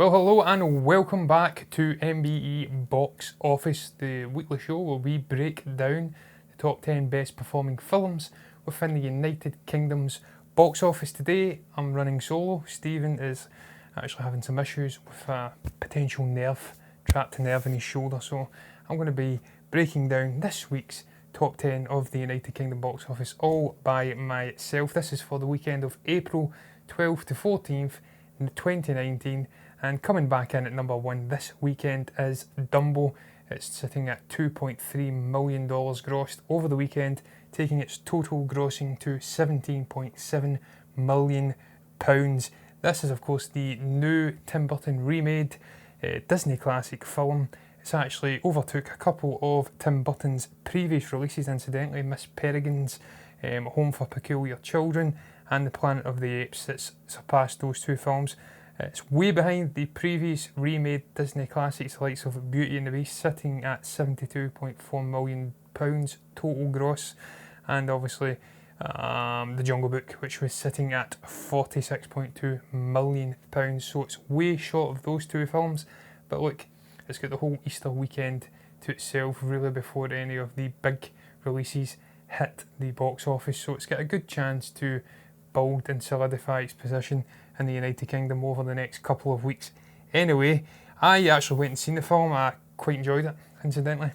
Well, hello and welcome back to MBE Box Office, the weekly show where we break down the top 10 best performing films within the United Kingdom's box office. Today I'm running solo. Stephen is actually having some issues with a potential trapped nerve in his shoulder, so I'm going to be breaking down this week's top 10 of the United Kingdom box office all by myself. This is for the weekend of April 12th to 14th in 2019. And coming back in at number one this weekend is Dumbo. It's sitting at $2.3 million grossed over the weekend, taking its total grossing to £17.7 million. This is, of course, the new Tim Burton remade Disney classic film. It's actually overtook a couple of Tim Burton's previous releases, incidentally, Miss Peregrine's Home for Peculiar Children and The Planet of the Apes. It's surpassed those two films. It's way behind the previous remade Disney classics, the likes of Beauty and the Beast, sitting at £72.4 million total gross, and obviously The Jungle Book, which was sitting at £46.2 million. So it's way short of those two films, but look, it's got the whole Easter weekend to itself really before any of the big releases hit the box office, so it's got a good chance to build and solidify its position in the United Kingdom over the next couple of weeks. Anyway, I actually went and seen the film. I quite enjoyed it, incidentally.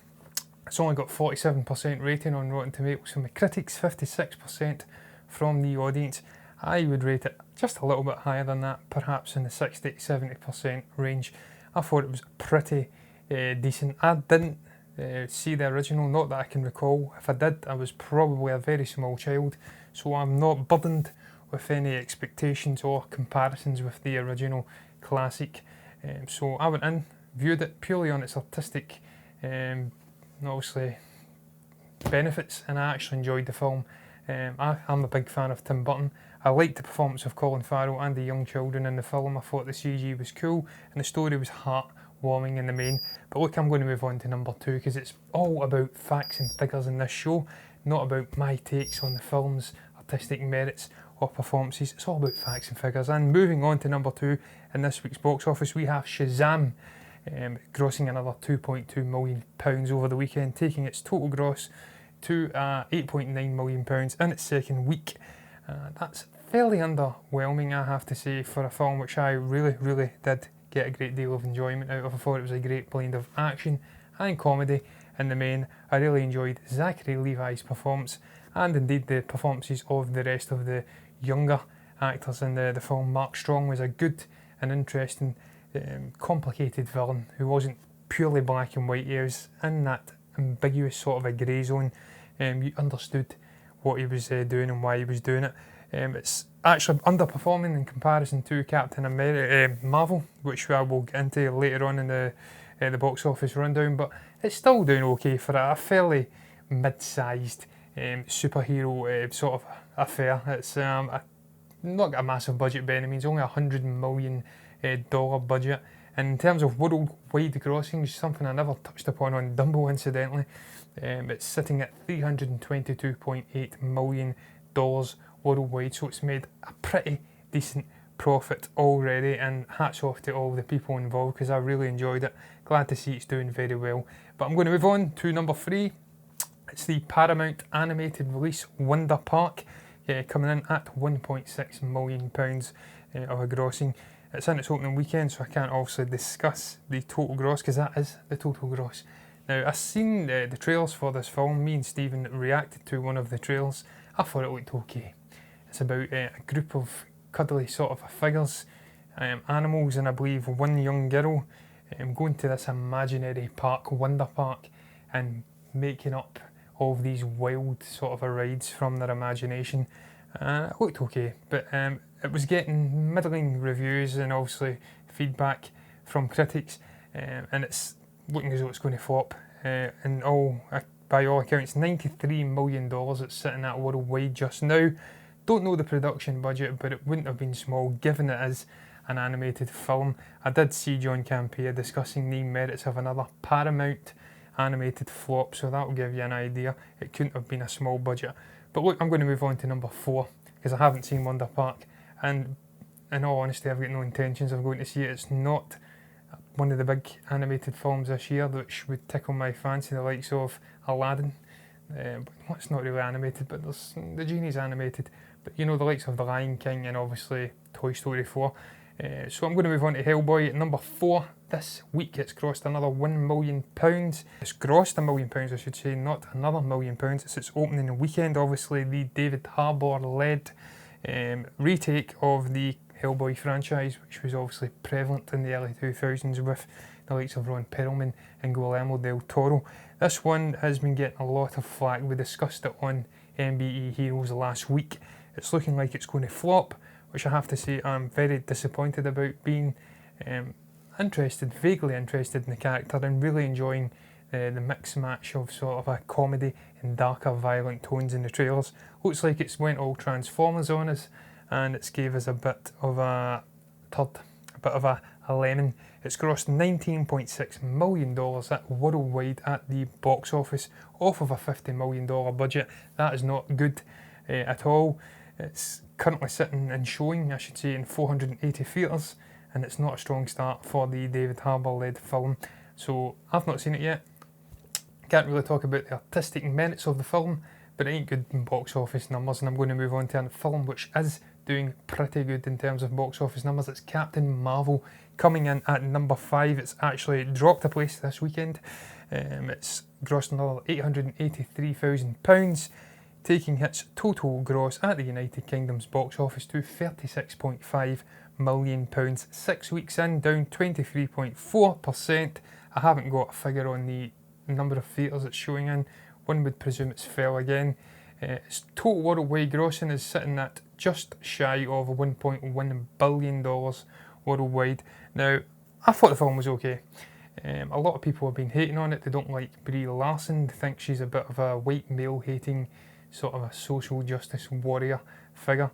It's only got 47% rating on Rotten Tomatoes from the critics, 56% from the audience. I would rate it just a little bit higher than that, perhaps in the 60 to 70% range. I thought it was pretty decent. I didn't see the original, not that I can recall. If I did, I was probably a very small child, so I'm not burdened with any expectations or comparisons with the original classic. So I went in, viewed it purely on its artistic, obviously, benefits, and I actually enjoyed the film. I'm a big fan of Tim Burton. I liked the performance of Colin Farrell and the young children in the film. I thought the CG was cool and the story was heartwarming in the main. But look, I'm going to move on to number two because it's all about facts and figures in this show, not about my takes on the film's artistic merits or performances. It's all about facts and figures. And moving on to number two in this week's box office, we have Shazam, grossing another £2.2 million over the weekend, taking its total gross to £8.9 million in its second week. That's fairly underwhelming, I have to say, for a film which I really did get a great deal of enjoyment out of. I thought it was a great blend of action and comedy in the main. I really enjoyed Zachary Levi's performance and indeed the performances of the rest of the younger actors in the film. Mark Strong was a good and interesting, complicated villain who wasn't purely black and white. He was in that ambiguous sort of a grey zone. You understood what he was doing and why he was doing it. It's actually underperforming in comparison to Captain Marvel, which I will get into later on in the box office rundown, but it's still doing okay for a fairly mid-sized superhero sort of affair. It's not got a massive budget by any means, only $100 million budget. And in terms of worldwide grossings, something I never touched upon on Dumbo, incidentally, it's sitting at $322.8 million worldwide, so it's made a pretty decent profit already, and hats off to all the people involved because I really enjoyed it. Glad to see it's doing very well. But I'm going to move on to number three. It's the Paramount animated release Wonder Park, coming in at £1.6 million of a grossing. It's in its opening weekend, so I can't obviously discuss the total gross because that is the total gross. Now, I've seen the trailers for this film. Me and Stephen reacted to one of the trailers. I thought it looked okay. It's about a group of cuddly sort of figures, animals, and I believe one young girl going to this imaginary park, Wonder Park, and making up all of these wild sort of rides from their imagination. It looked okay, but it was getting middling reviews and obviously feedback from critics, and it's looking as though it's going to flop. And by all accounts, $93 million it's sitting at worldwide just now. Don't know the production budget, but it wouldn't have been small given it is an animated film. I did see John Campea discussing the merits of another Paramount animated flop, so that'll give you an idea. It couldn't have been a small budget. But look, I'm going to move on to number four because I haven't seen Wonder Park, and in all honesty, I've got no intentions of going to see it. It's not one of the big animated films this year which would tickle my fancy, the likes of Aladdin. But it's not really animated, but the genie's animated. But you know, the likes of The Lion King and obviously Toy Story 4. So I'm going to move on to Hellboy at number 4. This week it's grossed another £1 million. It's grossed £1 million, I should say, not another £1 million. It's its opening weekend. Obviously the David Harbour led retake of the Hellboy franchise, which was obviously prevalent in the early 2000s with the likes of Ron Perlman and Guillermo del Toro. This one has been getting a lot of flack. We discussed it on MBE Heroes last week. It's looking like it's going to flop, which I have to say I'm very disappointed about, being vaguely interested in the character and really enjoying the mix match of sort of a comedy and darker violent tones in the trailers. Looks like it's went all Transformers on us, and it's gave us a bit of a lemon. It's grossed $19.6 million at worldwide at the box office off of a $50 million budget. That is not good at all. It's currently sitting and showing, I should say, in 480 theatres, and it's not a strong start for the David Harbour led film. So I've not seen it yet. Can't really talk about the artistic merits of the film, but it ain't good in box office numbers, and I'm going to move on to a film which is doing pretty good in terms of box office numbers. It's Captain Marvel, coming in at number 5. It's actually dropped a place this weekend. It's grossed another £883,000, taking its total gross at the United Kingdom's box office to £36.5 million. 6 weeks in, down 23.4%. I haven't got a figure on the number of theatres it's showing in. One would presume it's fell again. Its total worldwide grossing is sitting at just shy of $1.1 billion worldwide. Now, I thought the film was okay. A lot of people have been hating on it. They don't like Brie Larson. They think she's a bit of a white male hating sort of a social justice warrior figure.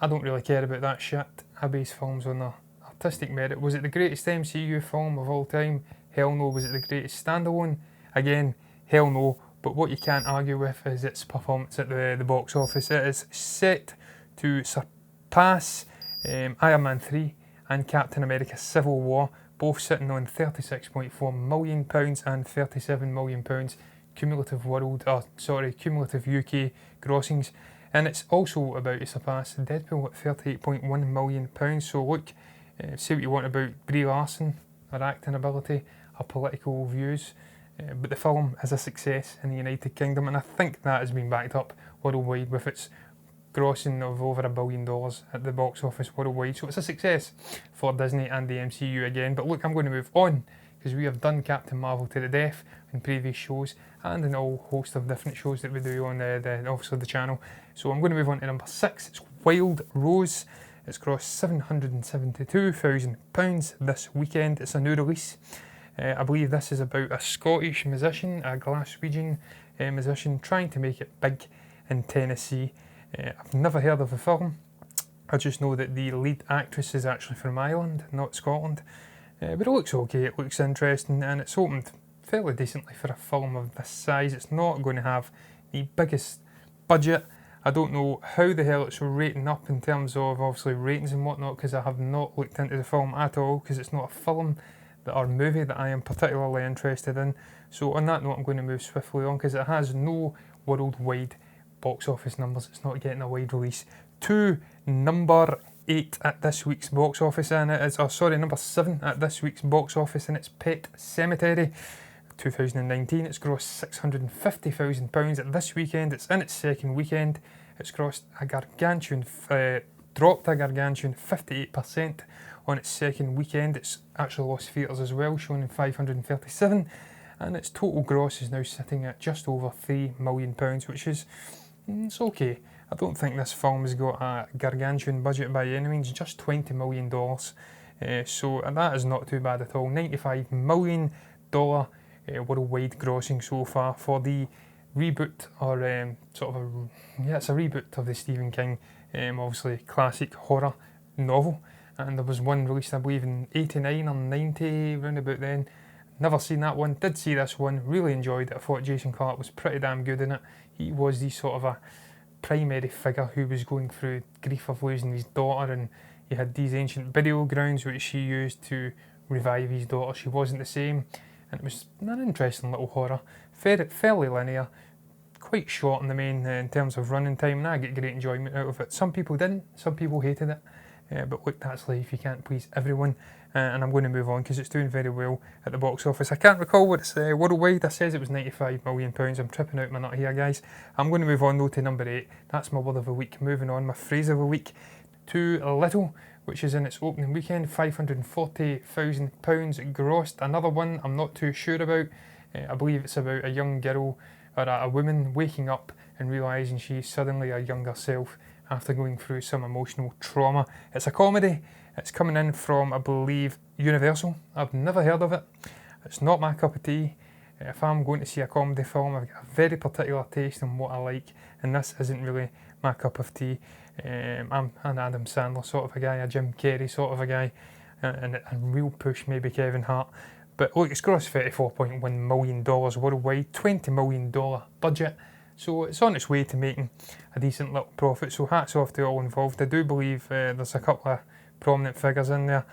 I don't really care about that shit. I base films on their artistic merit. Was it the greatest MCU film of all time? Hell no. Was it the greatest standalone? Again, hell no. But what you can't argue with is its performance at the box office. It is set to surpass Iron Man 3 and Captain America Civil War, both sitting on £36.4 million and £37 million cumulative cumulative UK grossings. And it's also about to surpass Deadpool at £38.1 million. So look, say what you want about Brie Larson, her acting ability, her political views, but the film is a success in the United Kingdom, and I think that has been backed up worldwide with its grossing of over $1 billion at the box office worldwide. So it's a success for Disney and the MCU again. But look, I'm going to move on, because we have done Captain Marvel to the death in previous shows and in a whole host of different shows that we do on obviously the channel. So I'm going to move on to number 6. It's Wild Rose. It's grossed £772,000 this weekend. It's a new release. I believe this is about a Scottish musician, a Glaswegian musician, trying to make it big in Tennessee. I've never heard of the film. I just know that the lead actress is actually from Ireland, not Scotland. But it looks okay, it looks interesting, and it's opened fairly decently for a film of this size. It's not going to have the biggest budget. I don't know how the hell it's rating up in terms of obviously ratings and whatnot, because I have not looked into the film at all, because it's not a film or movie that I am particularly interested in. So on that note, I'm going to move swiftly on, because it has no worldwide box office numbers. It's not getting a wide release. To number 8 at this week's box office, and it is, number 7 at this week's box office, and it's Pet Sematary. 2019, it's grossed £650,000 at this weekend. It's in its second weekend. It's dropped a gargantuan 58% on its second weekend. It's actually lost theatres as well, showing in 537, and its total gross is now sitting at just over £3 million, which is, it's okay. I don't think this film has got a gargantuan budget by any means, just $20 million. So that is not too bad at all. $95 million worldwide grossing so far for the reboot, or it's a reboot of the Stephen King, obviously classic horror novel. And there was one released, I believe, in 89 or 90, round about then. Never seen that one, did see this one, really enjoyed it. I thought Jason Clarke was pretty damn good in it. He was the sort of a primary figure who was going through grief of losing his daughter, and You had these ancient burial grounds which she used to revive his daughter. She wasn't the same, and it was an interesting little horror. Fairly linear, quite short in the main in terms of running time, and I get great enjoyment out of it. Some people didn't, some people hated it, but look, that's life, you can't please everyone, and I'm going to move on because it's doing very well at the box office. I can't recall what it's worldwide. I says it was £95 million. I'm tripping out my nut here, guys. I'm going to move on though to number 8. That's my word of the week. Moving on, my phrase of the week, Too Little, which is in its opening weekend, £540,000 grossed. Another one I'm not too sure about. I believe it's about a young girl or a woman waking up and realising she's suddenly a younger self after going through some emotional trauma. It's a comedy. It's coming in from, I believe, Universal. I've never heard of it. It's not my cup of tea. If I'm going to see a comedy film, I've got a very particular taste in what I like, and this isn't really my cup of tea. I'm an Adam Sandler sort of a guy, a Jim Carrey sort of a guy, and a real push maybe Kevin Hart. But look, it's grossed $34.1 million worldwide, $20 million budget. So it's on its way to making a decent little profit. So hats off to all involved. I do believe there's a couple of prominent figures in there.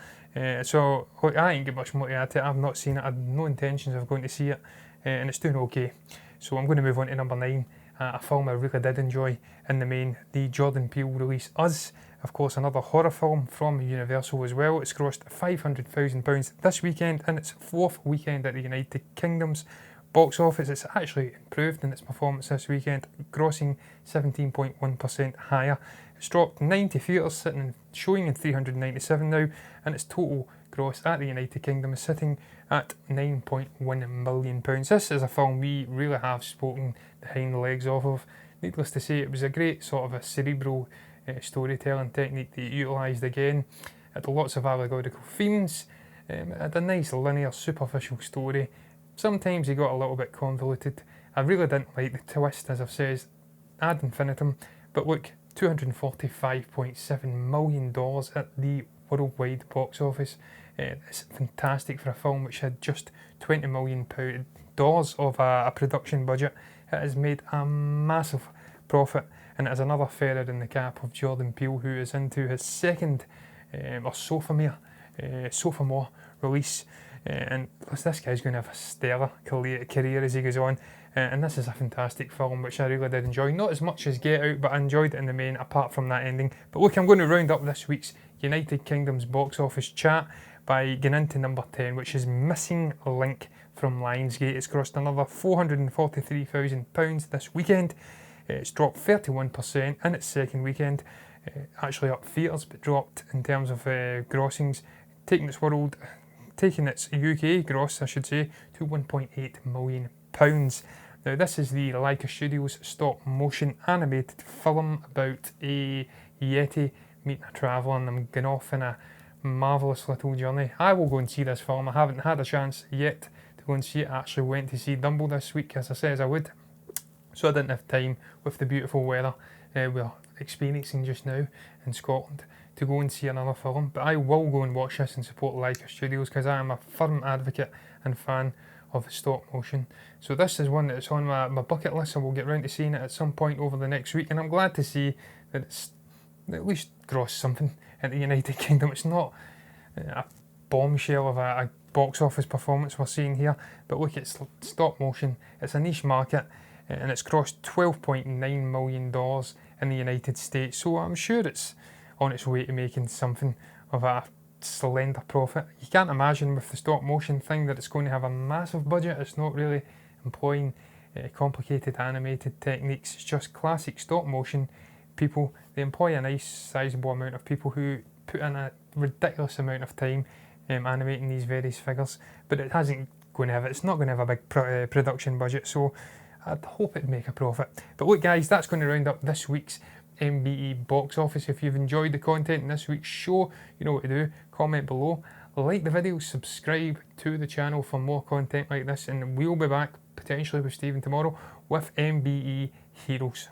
So look, I ain't got much more to add to it. I've not seen it. I have no intentions of going to see it. And it's doing okay. So I'm going to move on to number 9. A film I really did enjoy in the main. The Jordan Peele release, Us. Of course, another horror film from Universal as well. It's grossed £500,000 this weekend in its 4th weekend at the United Kingdom's box office. It's actually improved in its performance this weekend, grossing 17.1% higher. It's dropped 90 theatres, showing in 397 now, and its total gross at the United Kingdom is sitting at £9.1 million. This is a film we really have spoken the hind legs off of. Needless to say, it was a great sort of a cerebral storytelling technique that it utilised again. It had lots of allegorical themes. It had a nice linear, superficial story. Sometimes he got a little bit convoluted. I really didn't like the twist, as I've said, ad infinitum. But look, $245.7 million at the worldwide box office. It's fantastic for a film which had just $20 million of a production budget. It has made a massive profit, and it is another feather in the cap of Jordan Peele, who is into his second sophomore release. And this guy's going to have a stellar career as he goes on. And this is a fantastic film which I really did enjoy. Not as much as Get Out, but I enjoyed it in the main, apart from that ending. But look, I'm going to round up this week's United Kingdom's box office chat by getting into number 10, which is Missing Link from Lionsgate. It's grossed another £443,000 this weekend. It's dropped 31% in its second weekend. Actually up theatres, but dropped in terms of grossings, taking its UK gross, I should say, to £1.8 million. Now, this is the Leica Studios stop-motion animated film about a Yeti meeting a traveller and them going off in a marvellous little journey. I will go and see this film. I haven't had a chance yet to go and see it. I actually went to see Dumbo this week, as I said I would. So I didn't have time with the beautiful weather we're experiencing just now in Scotland to go and see another film. But I will go and watch this and support Leica Studios because I am a firm advocate and fan of stop motion. So this is one that's on my bucket list, and we'll get round to seeing it at some point over the next week. And I'm glad to see that it's at least grossed something in the United Kingdom. It's not a bombshell of a box office performance we're seeing here, but look, it's stop motion. It's a niche market, and it's crossed $12.9 million in the United States. So I'm sure it's on its way to making something of a slender profit. You can't imagine with the stop motion thing that it's going to have a massive budget. It's not really employing complicated animated techniques. It's just classic stop motion people. They employ a nice sizable amount of people who put in a ridiculous amount of time animating these various figures, but it's not going to have a big production budget, so I'd hope it'd make a profit. But look guys, that's going to round up this week's MBE box office. If you've enjoyed the content in this week's show, you know what to do. Comment below, like the video, subscribe to the channel for more content like this, and we'll be back potentially with Stephen tomorrow with MBE Heroes.